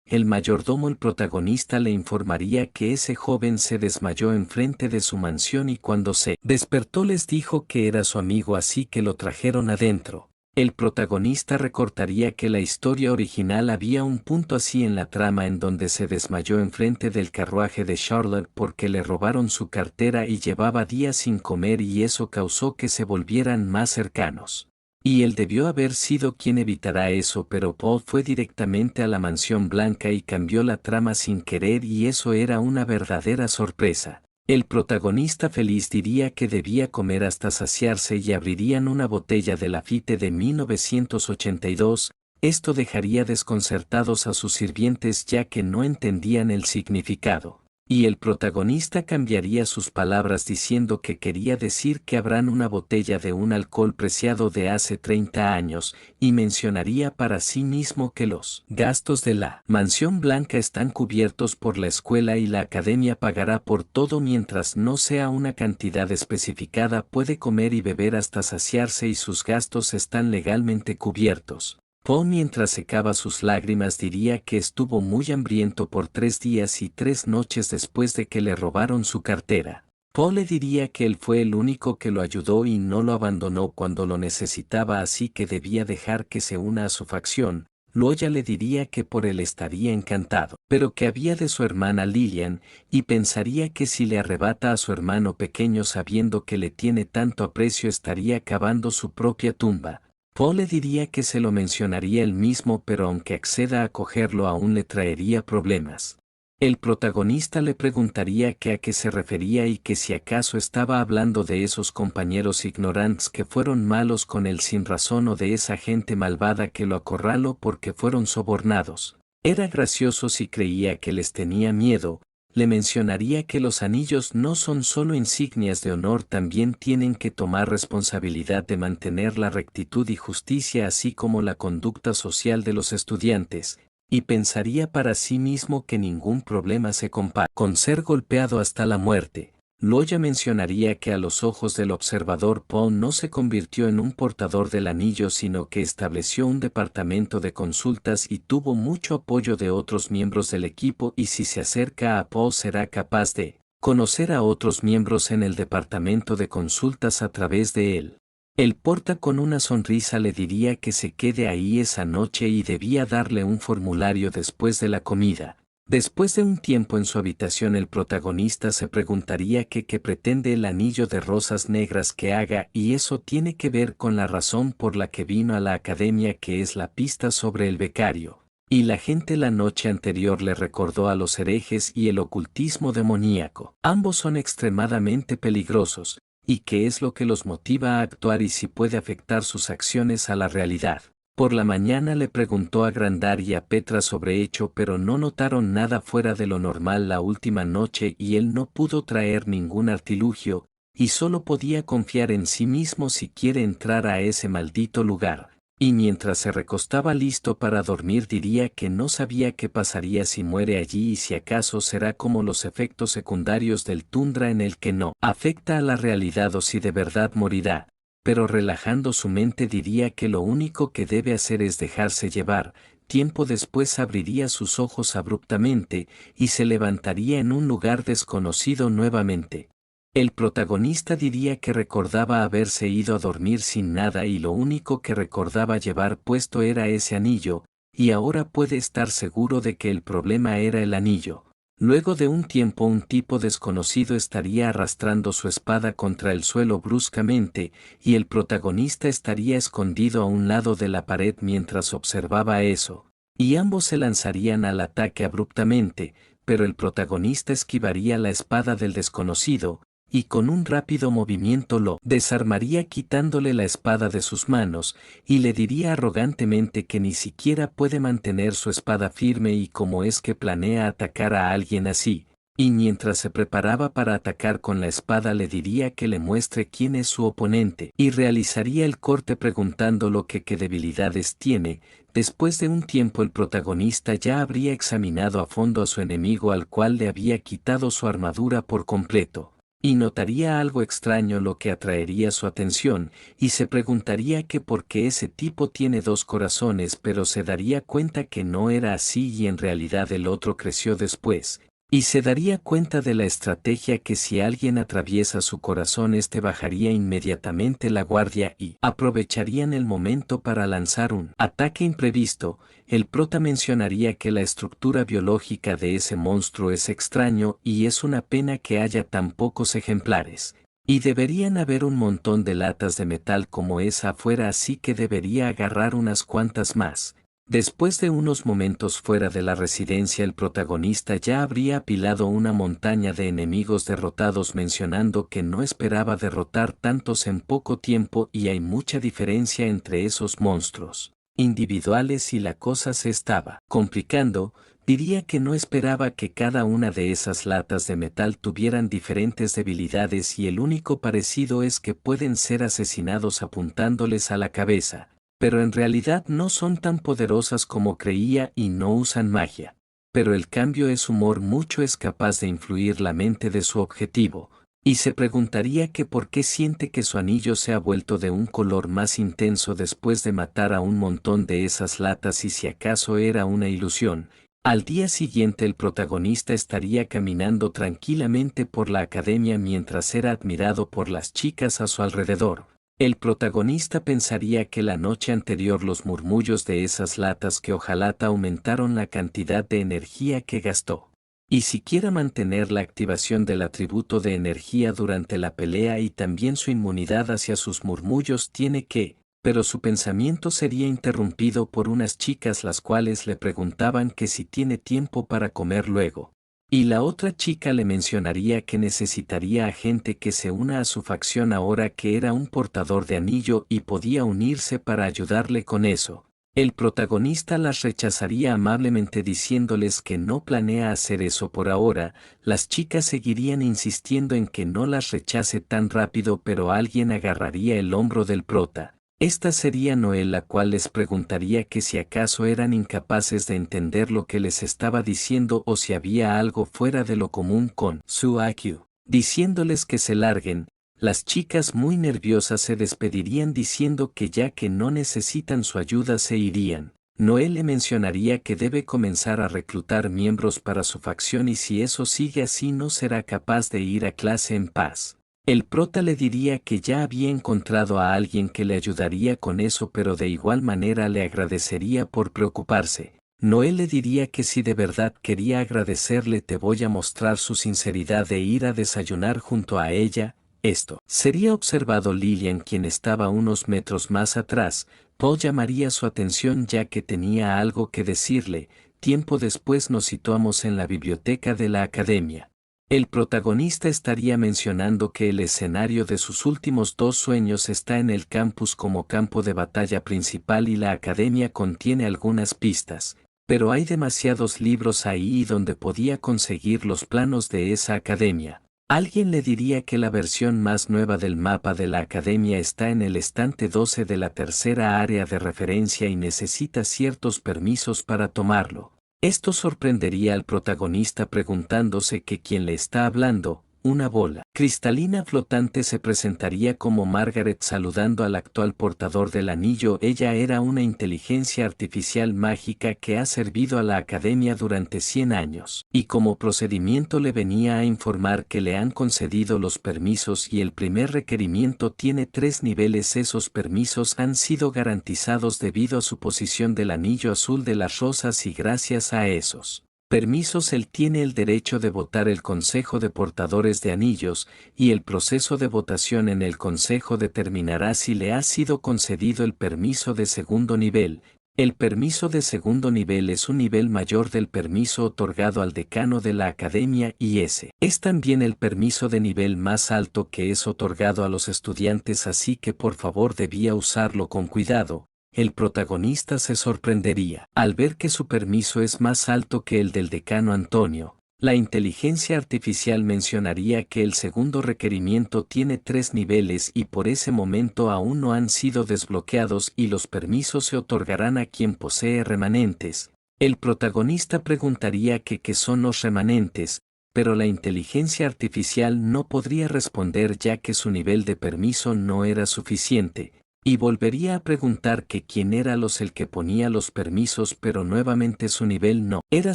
El mayordomo, el protagonista, le informaría que ese joven se desmayó enfrente de su mansión y cuando se despertó les dijo que era su amigo, así que lo trajeron adentro. El protagonista recordaría que la historia original había un punto así en la trama en donde se desmayó enfrente del carruaje de Charlotte porque le robaron su cartera y llevaba días sin comer y eso causó que se volvieran más cercanos. Y él debió haber sido quien evitará eso, pero Paul fue directamente a la mansión blanca y cambió la trama sin querer y eso era una verdadera sorpresa. El protagonista feliz diría que debía comer hasta saciarse y abrirían una botella de Lafite de 1982, esto dejaría desconcertados a sus sirvientes ya que no entendían el significado. Y el protagonista cambiaría sus palabras diciendo que quería decir que habrán una botella de un alcohol preciado de hace 30 años, y mencionaría para sí mismo que los gastos de la mansión blanca están cubiertos por la escuela y la academia pagará por todo mientras no sea una cantidad especificada, puede comer y beber hasta saciarse y sus gastos están legalmente cubiertos. Paul, mientras secaba sus lágrimas, diría que estuvo muy hambriento por 3 días y 3 noches después de que le robaron su cartera. Paul le diría que él fue el único que lo ayudó y no lo abandonó cuando lo necesitaba, así que debía dejar que se una a su facción. Loya le diría que por él estaría encantado, pero que había de su hermana Lillian, y pensaría que si le arrebata a su hermano pequeño sabiendo que le tiene tanto aprecio estaría cavando su propia tumba. Paul le diría que se lo mencionaría él mismo, pero aunque acceda a cogerlo aún le traería problemas. El protagonista le preguntaría que a qué se refería y que si acaso estaba hablando de esos compañeros ignorantes que fueron malos con él sin razón o de esa gente malvada que lo acorraló porque fueron sobornados. Era gracioso si creía que les tenía miedo. Le mencionaría que los anillos no son solo insignias de honor, también tienen que tomar responsabilidad de mantener la rectitud y justicia así como la conducta social de los estudiantes, y pensaría para sí mismo que ningún problema se compara con ser golpeado hasta la muerte. Loya mencionaría que a los ojos del observador Paul no se convirtió en un portador del anillo sino que estableció un departamento de consultas y tuvo mucho apoyo de otros miembros del equipo, y si se acerca a Paul será capaz de conocer a otros miembros en el departamento de consultas a través de él. El porta con una sonrisa le diría que se quede ahí esa noche y debía darle un formulario después de la comida. Después de un tiempo en su habitación el protagonista se preguntaría qué pretende el anillo de rosas negras que haga, y eso tiene que ver con la razón por la que vino a la academia, que es la pista sobre el becario. Y la gente la noche anterior le recordó a los herejes y el ocultismo demoníaco. Ambos son extremadamente peligrosos, y qué es lo que los motiva a actuar y si puede afectar sus acciones a la realidad. Por la mañana le preguntó a Grandar y a Petra sobre hecho, pero no notaron nada fuera de lo normal la última noche y él no pudo traer ningún artilugio, y solo podía confiar en sí mismo si quiere entrar a ese maldito lugar. Y mientras se recostaba listo para dormir diría que no sabía qué pasaría si muere allí y si acaso será como los efectos secundarios del tundra en el que no afecta a la realidad o si de verdad morirá. Pero relajando su mente diría que lo único que debe hacer es dejarse llevar. Tiempo después abriría sus ojos abruptamente y se levantaría en un lugar desconocido nuevamente. El protagonista diría que recordaba haberse ido a dormir sin nada y lo único que recordaba llevar puesto era ese anillo, y ahora puede estar seguro de que el problema era el anillo. Luego de un tiempo un tipo desconocido estaría arrastrando su espada contra el suelo bruscamente, y el protagonista estaría escondido a un lado de la pared mientras observaba eso, y ambos se lanzarían al ataque abruptamente, pero el protagonista esquivaría la espada del desconocido, y con un rápido movimiento lo desarmaría quitándole la espada de sus manos, y le diría arrogantemente que ni siquiera puede mantener su espada firme y cómo es que planea atacar a alguien así, y mientras se preparaba para atacar con la espada le diría que le muestre quién es su oponente, y realizaría el corte preguntándolo que qué debilidades tiene. Después de un tiempo el protagonista ya habría examinado a fondo a su enemigo al cual le había quitado su armadura por completo. Y notaría algo extraño lo que atraería su atención, y se preguntaría que por qué ese tipo tiene dos corazones, pero se daría cuenta que no era así y en realidad el otro creció después, y se daría cuenta de la estrategia que si alguien atraviesa su corazón este bajaría inmediatamente la guardia y aprovecharían el momento para lanzar un ataque imprevisto. El prota mencionaría que la estructura biológica de ese monstruo es extraño y es una pena que haya tan pocos ejemplares. Y deberían haber un montón de latas de metal como esa afuera, así que debería agarrar unas cuantas más. Después de unos momentos fuera de la residencia el protagonista ya habría apilado una montaña de enemigos derrotados mencionando que no esperaba derrotar tantos en poco tiempo y hay mucha diferencia entre esos monstruos individuales y la cosa se estaba complicando. Diría que no esperaba que cada una de esas latas de metal tuvieran diferentes debilidades y el único parecido es que pueden ser asesinados apuntándoles a la cabeza, pero en realidad no son tan poderosas como creía y no usan magia. Pero el cambio es humor mucho es capaz de influir la mente de su objetivo, y se preguntaría que por qué siente que su anillo se ha vuelto de un color más intenso después de matar a un montón de esas latas y si acaso era una ilusión. Al día siguiente el protagonista estaría caminando tranquilamente por la academia mientras era admirado por las chicas a su alrededor. El protagonista pensaría que la noche anterior los murmullos de esas latas que hojalata aumentaron la cantidad de energía que gastó. Y siquiera mantener la activación del atributo de energía durante la pelea y también su inmunidad hacia sus murmullos tiene que, pero su pensamiento sería interrumpido por unas chicas las cuales le preguntaban que si tiene tiempo para comer luego. Y la otra chica le mencionaría que necesitaría a gente que se una a su facción ahora que era un portador de anillo y podía unirse para ayudarle con eso. El protagonista las rechazaría amablemente diciéndoles que no planea hacer eso por ahora. Las chicas seguirían insistiendo en que no las rechace tan rápido, pero alguien agarraría el hombro del prota. Esta sería Noel, la cual les preguntaría que si acaso eran incapaces de entender lo que les estaba diciendo o si había algo fuera de lo común con su IQ, diciéndoles que se larguen. Las chicas muy nerviosas se despedirían diciendo que ya que no necesitan su ayuda se irían. Noel le mencionaría que debe comenzar a reclutar miembros para su facción y si eso sigue así no será capaz de ir a clase en paz. El prota le diría que ya había encontrado a alguien que le ayudaría con eso, pero de igual manera le agradecería por preocuparse. Noel le diría que si de verdad quería agradecerle te voy a mostrar su sinceridad de ir a desayunar junto a ella. Esto sería observado Lillian, quien estaba unos metros más atrás. Paul llamaría su atención ya que tenía algo que decirle. Tiempo después nos situamos en la biblioteca de la academia. El protagonista estaría mencionando que el escenario de sus últimos dos sueños está en el campus como campo de batalla principal y la academia contiene algunas pistas, pero hay demasiados libros ahí donde podía conseguir los planos de esa academia. Alguien le diría que la versión más nueva del mapa de la academia está en el estante 12 de la tercera área de referencia y necesita ciertos permisos para tomarlo. Esto sorprendería al protagonista preguntándose que quién le está hablando, una bola cristalina flotante se presentaría como Margaret saludando al actual portador del anillo. Ella era una inteligencia artificial mágica que ha servido a la Academia durante 100 años, y como procedimiento le venía a informar que le han concedido los permisos y el primer requerimiento tiene 3 niveles. Esos permisos han sido garantizados debido a su posición del anillo azul de las rosas y gracias a esos permisos él tiene el derecho de votar el Consejo de Portadores de Anillos, y el proceso de votación en el Consejo determinará si le ha sido concedido el permiso de segundo nivel. El permiso de segundo nivel es un nivel mayor del permiso otorgado al decano de la Academia y ese es también el permiso de nivel más alto que es otorgado a los estudiantes, así que por favor debía usarlo con cuidado. El protagonista se sorprendería al ver que su permiso es más alto que el del decano Antonio. La inteligencia artificial mencionaría que el segundo requerimiento tiene 3 niveles y por ese momento aún no han sido desbloqueados y los permisos se otorgarán a quien posee remanentes. El protagonista preguntaría qué son los remanentes, pero la inteligencia artificial no podría responder ya que su nivel de permiso no era suficiente. Y volvería a preguntar que quién era el que ponía los permisos, pero nuevamente su nivel no era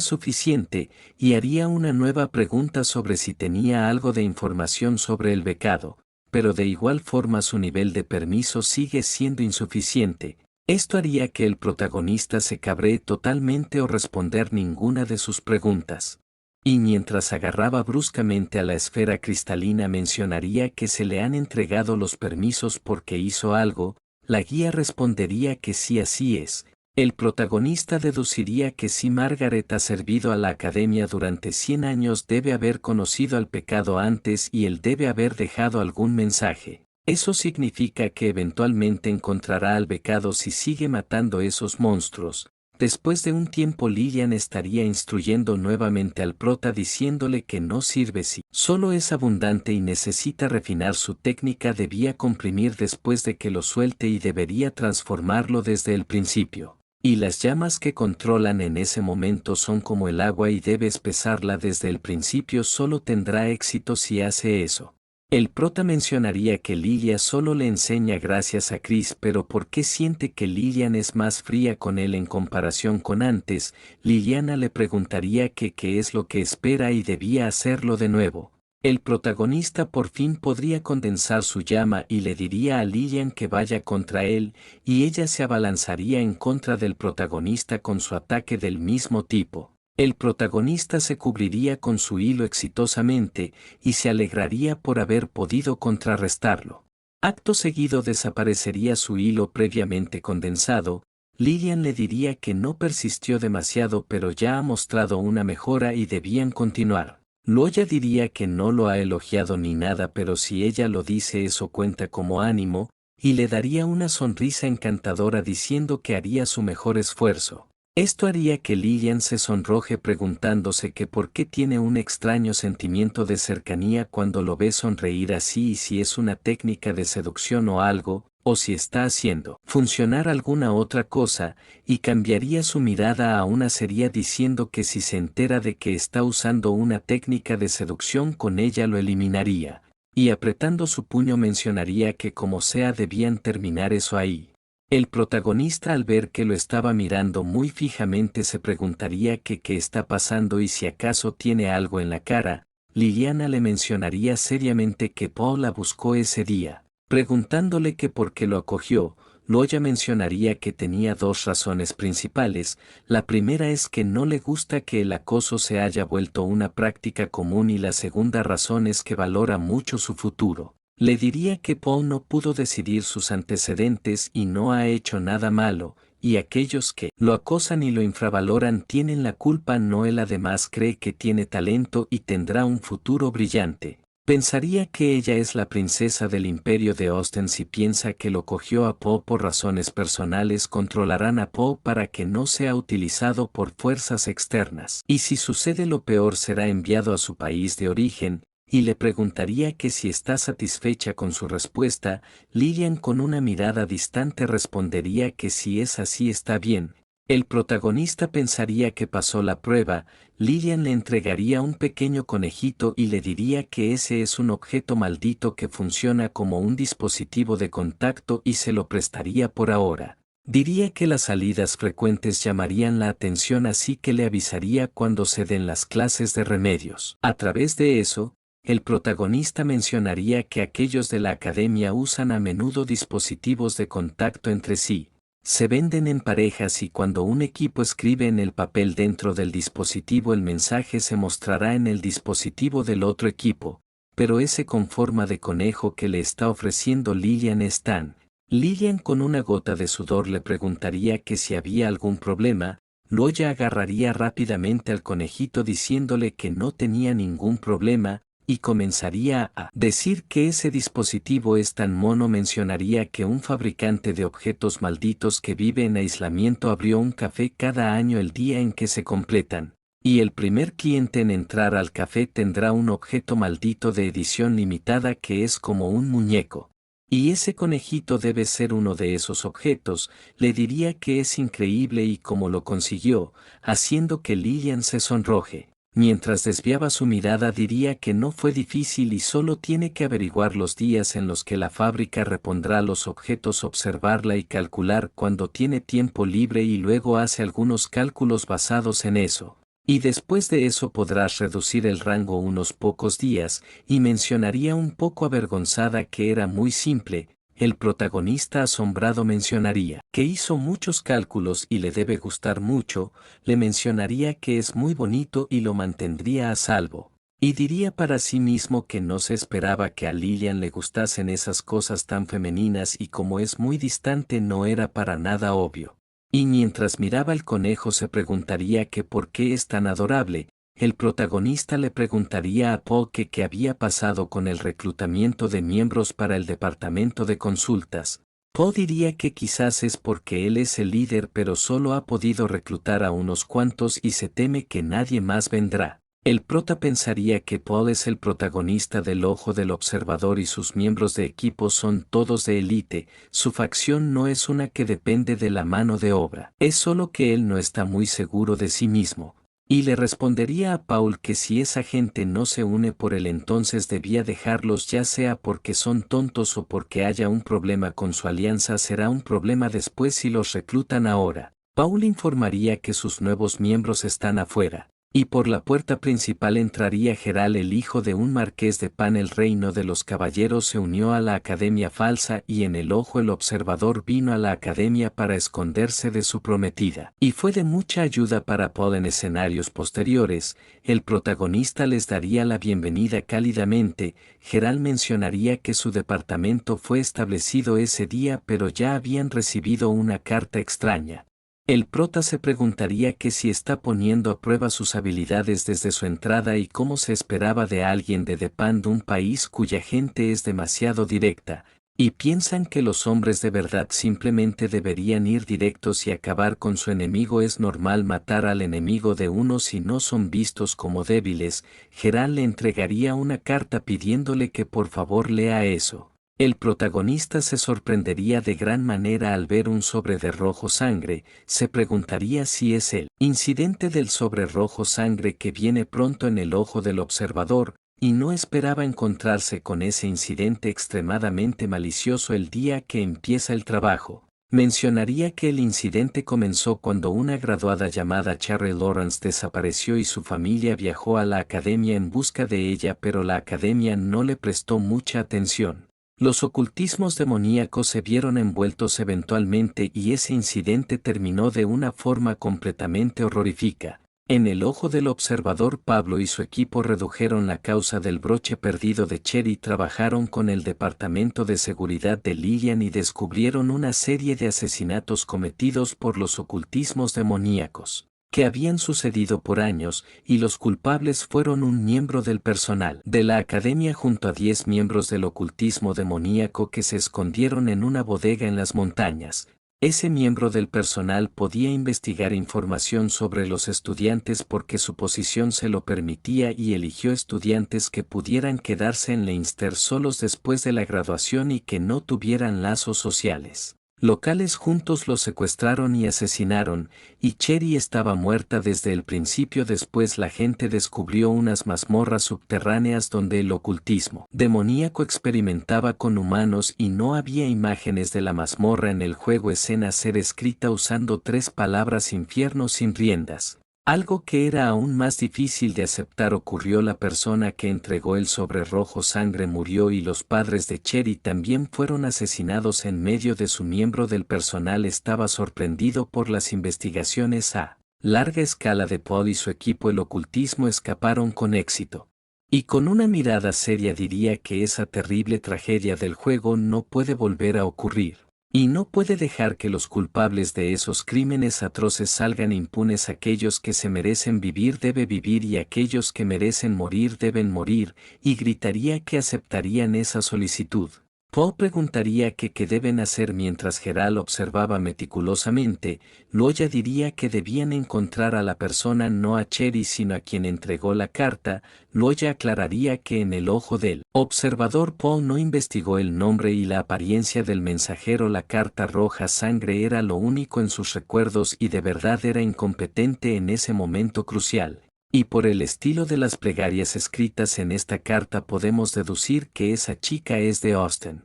suficiente, y haría una nueva pregunta sobre si tenía algo de información sobre el becado, pero de igual forma su nivel de permiso sigue siendo insuficiente. Esto haría que el protagonista se cabree totalmente o responder ninguna de sus preguntas. Y mientras agarraba bruscamente a la esfera cristalina mencionaría que se le han entregado los permisos porque hizo algo. La guía respondería que sí, así es. El protagonista deduciría que si Margaret ha servido a la Academia durante 100 años debe haber conocido al pecado antes y él debe haber dejado algún mensaje. Eso significa que eventualmente encontrará al pecado si sigue matando esos monstruos. Después de un tiempo Lillian estaría instruyendo nuevamente al prota diciéndole que no sirve si solo es abundante y necesita refinar su técnica, debía comprimir después de que lo suelte y debería transformarlo desde el principio. Y las llamas que controlan en ese momento son como el agua y debe espesarla desde el principio, solo tendrá éxito si hace eso. El prota mencionaría que Lillian solo le enseña gracias a Chris, pero ¿por qué siente que Lillian es más fría con él en comparación con antes? Liliana le preguntaría que qué es lo que espera y debía hacerlo de nuevo. El protagonista por fin podría condensar su llama y le diría a Lillian que vaya contra él, y ella se abalanzaría en contra del protagonista con su ataque del mismo tipo. El protagonista se cubriría con su hilo exitosamente y se alegraría por haber podido contrarrestarlo. Acto seguido desaparecería su hilo previamente condensado. Lillian le diría que no persistió demasiado pero ya ha mostrado una mejora y debían continuar. Loya diría que no lo ha elogiado ni nada, pero si ella lo dice eso cuenta como ánimo, y le daría una sonrisa encantadora diciendo que haría su mejor esfuerzo. Esto haría que Lillian se sonroje preguntándose que por qué tiene un extraño sentimiento de cercanía cuando lo ve sonreír así y si es una técnica de seducción o algo, o si está haciendo funcionar alguna otra cosa, y cambiaría su mirada a una seria diciendo que si se entera de que está usando una técnica de seducción con ella lo eliminaría, y apretando su puño mencionaría que como sea debían terminar eso ahí. El protagonista al ver que lo estaba mirando muy fijamente se preguntaría que qué está pasando y si acaso tiene algo en la cara. Liliana le mencionaría seriamente que Paul la buscó ese día, preguntándole que por qué lo acogió. Loya mencionaría que tenía 2 razones principales. La primera es que no le gusta que el acoso se haya vuelto una práctica común y la segunda razón es que valora mucho su futuro. Le diría que Paul no pudo decidir sus antecedentes y no ha hecho nada malo, y aquellos que lo acosan y lo infravaloran tienen la culpa, no él. Además cree que tiene talento y tendrá un futuro brillante. Pensaría que ella es la princesa del imperio de Austen. Si piensa que lo cogió a Poe por razones personales, controlarán a Poe para que no sea utilizado por fuerzas externas. Y si sucede lo peor será enviado a su país de origen, y le preguntaría que si está satisfecha con su respuesta. Lillian con una mirada distante respondería que si es así está bien, El protagonista pensaría que pasó la prueba. Lillian le entregaría un pequeño conejito y le diría que ese es un objeto maldito que funciona como un dispositivo de contacto y se lo prestaría por ahora. Diría que las salidas frecuentes llamarían la atención, así que le avisaría cuando se den las clases de remedios. A través de eso, el protagonista mencionaría que aquellos de la academia usan a menudo dispositivos de contacto entre sí. Se venden en parejas y cuando un equipo escribe en el papel dentro del dispositivo, el mensaje se mostrará en el dispositivo del otro equipo, pero ese con forma de conejo que le está ofreciendo Lillian es tan. Lillian con una gota de sudor le preguntaría que si había algún problema. Loya agarraría rápidamente al conejito diciéndole que no tenía ningún problema, y comenzaría a decir que ese dispositivo es tan mono. Mencionaría que un fabricante de objetos malditos que vive en aislamiento abrió un café cada año el día en que se completan, y el primer cliente en entrar al café tendrá un objeto maldito de edición limitada que es como un muñeco. Y ese conejito debe ser uno de esos objetos. Le diría que es increíble y cómo lo consiguió, haciendo que Lillian se sonroje. Mientras desviaba su mirada diría que no fue difícil y solo tiene que averiguar los días en los que la fábrica repondrá los objetos, observarla y calcular cuando tiene tiempo libre y luego hace algunos cálculos basados en eso. Y después de eso podrás reducir el rango unos pocos días, y mencionaría un poco avergonzada que era muy simple. El protagonista asombrado mencionaría que hizo muchos cálculos y le debe gustar mucho. Le mencionaría que es muy bonito y lo mantendría a salvo. Y diría para sí mismo que no se esperaba que a Lillian le gustasen esas cosas tan femeninas y como es muy distante no era para nada obvio. Y mientras miraba el conejo se preguntaría que por qué es tan adorable. El protagonista le preguntaría a Paul que qué había pasado con el reclutamiento de miembros para el departamento de consultas. Paul diría que quizás es porque él es el líder pero solo ha podido reclutar a unos cuantos y se teme que nadie más vendrá. El prota pensaría que Paul es el protagonista del Ojo del Observador y sus miembros de equipo son todos de élite. Su facción no es una que depende de la mano de obra, es solo que él no está muy seguro de sí mismo. Y le respondería a Paul que si esa gente no se une por él entonces debía dejarlos, ya sea porque son tontos o porque haya un problema con su alianza. Será un problema después si los reclutan ahora. Paul informaría que sus nuevos miembros están afuera. Y por la puerta principal entraría Geral, el hijo de un marqués de Pan. El reino de los caballeros se unió a la academia falsa y en el Ojo el Observador vino a la academia para esconderse de su prometida. Y fue de mucha ayuda para Paul en escenarios posteriores. El protagonista les daría la bienvenida cálidamente. Geral mencionaría que su departamento fue establecido ese día pero ya habían recibido una carta extraña. El prota se preguntaría que si está poniendo a prueba sus habilidades desde su entrada y cómo se esperaba de alguien de Depan, un país cuya gente es demasiado directa, y piensan que los hombres de verdad simplemente deberían ir directos y acabar con su enemigo. Es normal matar al enemigo de uno si no son vistos como débiles. Geral le entregaría una carta pidiéndole que por favor lea eso. El protagonista se sorprendería de gran manera al ver un sobre de rojo sangre. Se preguntaría si es el incidente del sobre rojo sangre que viene pronto en el Ojo del Observador, y no esperaba encontrarse con ese incidente extremadamente malicioso el día que empieza el trabajo. Mencionaría que el incidente comenzó cuando una graduada llamada Cherry Lawrence desapareció y su familia viajó a la academia en busca de ella, pero la academia no le prestó mucha atención. Los ocultismos demoníacos se vieron envueltos eventualmente y ese incidente terminó de una forma completamente horrorífica. En el Ojo del Observador, Pablo y su equipo redujeron la causa del broche perdido de Cherry, trabajaron con el departamento de seguridad de Lillian y descubrieron una serie de asesinatos cometidos por los ocultismos demoníacos que habían sucedido por años, y los culpables fueron un miembro del personal de la academia junto a 10 miembros del ocultismo demoníaco que se escondieron en una bodega en las montañas. Ese miembro del personal podía investigar información sobre los estudiantes porque su posición se lo permitía y eligió estudiantes que pudieran quedarse en Leinster solos después de la graduación y que no tuvieran lazos sociales. locales juntos lo secuestraron y asesinaron, y Cherry estaba muerta desde el principio. Después la gente descubrió unas mazmorras subterráneas donde el ocultismo demoníaco experimentaba con humanos y no había imágenes de la mazmorra en el juego. Escena ser escrita usando 3 palabras: infierno sin riendas. Algo que era aún más difícil de aceptar ocurrió. La persona que entregó el sobre rojo sangre murió y los padres de Cherry también fueron asesinados en medio de su. Miembro del personal estaba sorprendido por las investigaciones a larga escala de Paul y su equipo. El ocultismo escaparon con éxito. Y con una mirada seria diría que esa terrible tragedia del juego no puede volver a ocurrir. Y no puede dejar que los culpables de esos crímenes atroces salgan impunes. Aquellos que se merecen vivir deben vivir y aquellos que merecen morir deben morir, y gritaría que aceptarían esa solicitud. Paul preguntaría que qué deben hacer mientras Geralt observaba meticulosamente. Loya diría que debían encontrar a la persona, no a Cherry sino a quien entregó la carta. Loya aclararía que en el ojo del observador Paul no investigó el nombre y la apariencia del mensajero. La carta roja sangre era lo único en sus recuerdos y de verdad era incompetente en ese momento crucial. Y por el estilo de las plegarias escritas en esta carta podemos deducir que esa chica es de Austen.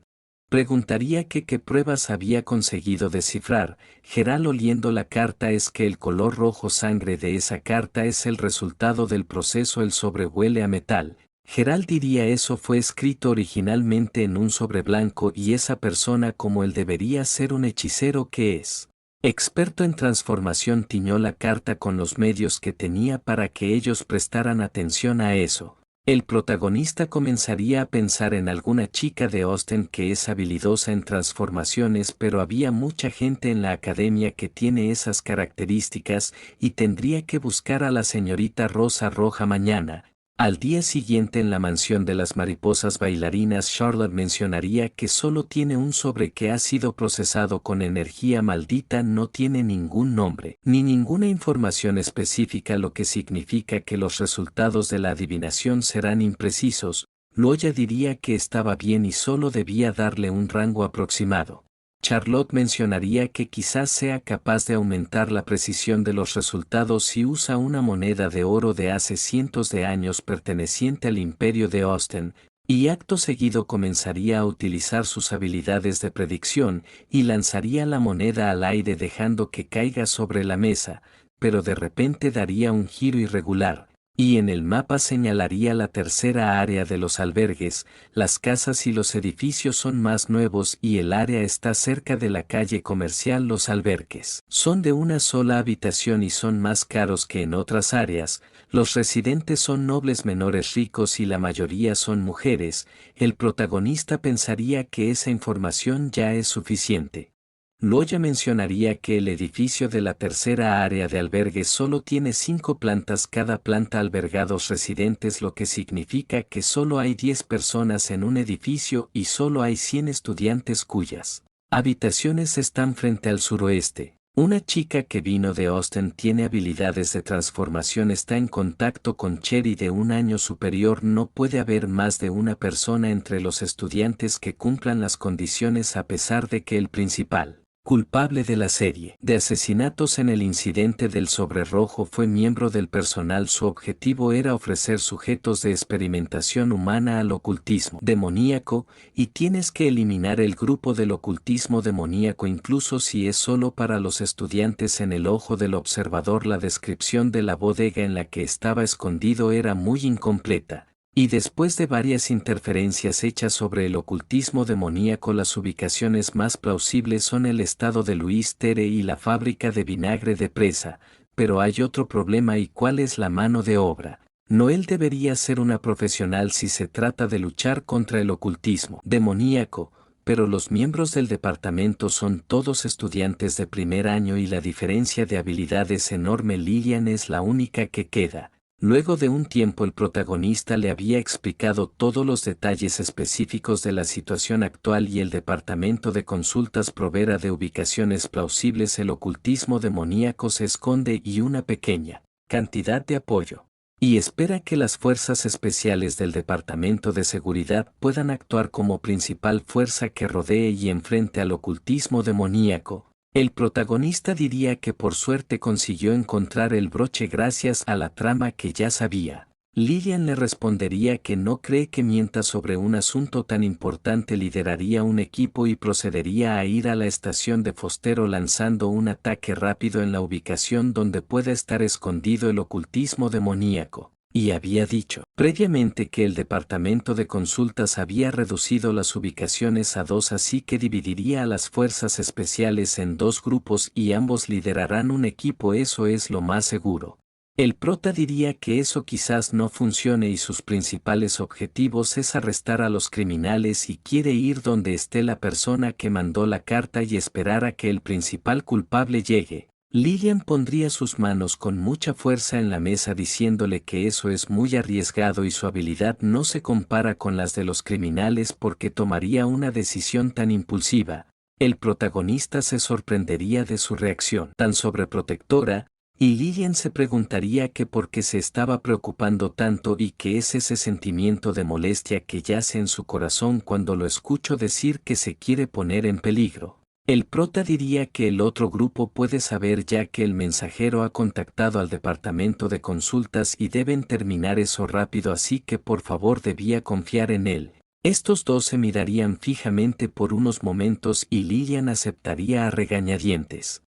Preguntaría que qué pruebas había conseguido descifrar. Geralt oliendo la carta es que el color rojo sangre de esa carta es el resultado del proceso. El sobre huele a metal. Geralt diría eso fue escrito originalmente en un sobre blanco y esa persona como él debería ser un hechicero que es experto en transformación tiñó la carta con los medios que tenía para que ellos prestaran atención a eso. El protagonista comenzaría a pensar en alguna chica de Austen que es habilidosa en transformaciones, pero había mucha gente en la academia que tiene esas características y tendría que buscar a la señorita Rosa Roja mañana. Al día siguiente en la mansión de las mariposas bailarinas Charlotte mencionaría que solo tiene un sobre que ha sido procesado con energía maldita. No tiene ningún nombre ni ninguna información específica, lo que significa que los resultados de la adivinación serán imprecisos. Loya diría que estaba bien y solo debía darle un rango aproximado. Charlotte mencionaría que quizás sea capaz de aumentar la precisión de los resultados si usa una moneda de oro de hace cientos de años perteneciente al imperio de Austen, y acto seguido comenzaría a utilizar sus habilidades de predicción y lanzaría la moneda al aire dejando que caiga sobre la mesa, pero de repente daría un giro irregular. Y en el mapa señalaría la tercera área de los albergues. Las casas y los edificios son más nuevos y el área está cerca de la calle comercial. Los albergues son de una sola habitación y son más caros que en otras áreas. Los residentes son nobles menores ricos y la mayoría son mujeres. El protagonista pensaría que esa información ya es suficiente. Loya mencionaría que el edificio de la tercera área de albergue solo tiene 5 plantas, cada planta alberga 2 residentes, lo que significa que solo hay 10 personas en un edificio y solo hay 100 estudiantes cuyas habitaciones están frente al suroeste. Una chica que vino de Austen tiene habilidades de transformación, está en contacto con Cherry de un año superior. No puede haber más de una persona entre los estudiantes que cumplan las condiciones a pesar de que el principal culpable de la serie de asesinatos en el incidente del sobre rojo fue miembro del personal. Su objetivo era ofrecer sujetos de experimentación humana al ocultismo demoníaco, y tienes que eliminar el grupo del ocultismo demoníaco incluso si es solo para los estudiantes. En el ojo del observador la descripción de la bodega en la que estaba escondido era muy incompleta. Y después de varias interferencias hechas sobre el ocultismo demoníaco, las ubicaciones más plausibles son el estado de Louis Tere y la fábrica de vinagre de presa. Pero hay otro problema. ¿Y cuál es la mano de obra? Noel debería ser una profesional si se trata de luchar contra el ocultismo demoníaco, pero los miembros del departamento son todos estudiantes de primer año y la diferencia de habilidad es enorme. Lillian es la única que queda. Luego de un tiempo el protagonista le había explicado todos los detalles específicos de la situación actual y el departamento de consultas proveerá de ubicaciones plausibles. El ocultismo demoníaco se esconde y una pequeña cantidad de apoyo y espera que las fuerzas especiales del Departamento de Seguridad puedan actuar como principal fuerza que rodee y enfrente al ocultismo demoníaco. El protagonista diría que por suerte consiguió encontrar el broche gracias a la trama que ya sabía. Lillian le respondería que no cree que mientras sobre un asunto tan importante lideraría un equipo y procedería a ir a la estación de Fostero lanzando un ataque rápido en la ubicación donde pueda estar escondido el ocultismo demoníaco. Y había dicho previamente que el departamento de consultas había reducido las ubicaciones a 2, así que dividiría a las fuerzas especiales en 2 grupos y ambos liderarán un equipo, eso es lo más seguro. El prota diría que eso quizás no funcione y sus principales objetivos es arrestar a los criminales y quiere ir donde esté la persona que mandó la carta y esperar a que el principal culpable llegue. Lillian pondría sus manos con mucha fuerza en la mesa diciéndole que eso es muy arriesgado y su habilidad no se compara con las de los criminales porque tomaría una decisión tan impulsiva. El protagonista se sorprendería de su reacción tan sobreprotectora, y Lillian se preguntaría que por qué se estaba preocupando tanto y qué es ese sentimiento de molestia que yace en su corazón cuando lo escucho decir que se quiere poner en peligro. El prota diría que el otro grupo puede saber ya que el mensajero ha contactado al departamento de consultas y deben terminar eso rápido, así que por favor debía confiar en él. Estos dos se mirarían fijamente por unos momentos y Lillian aceptaría a regañadientes.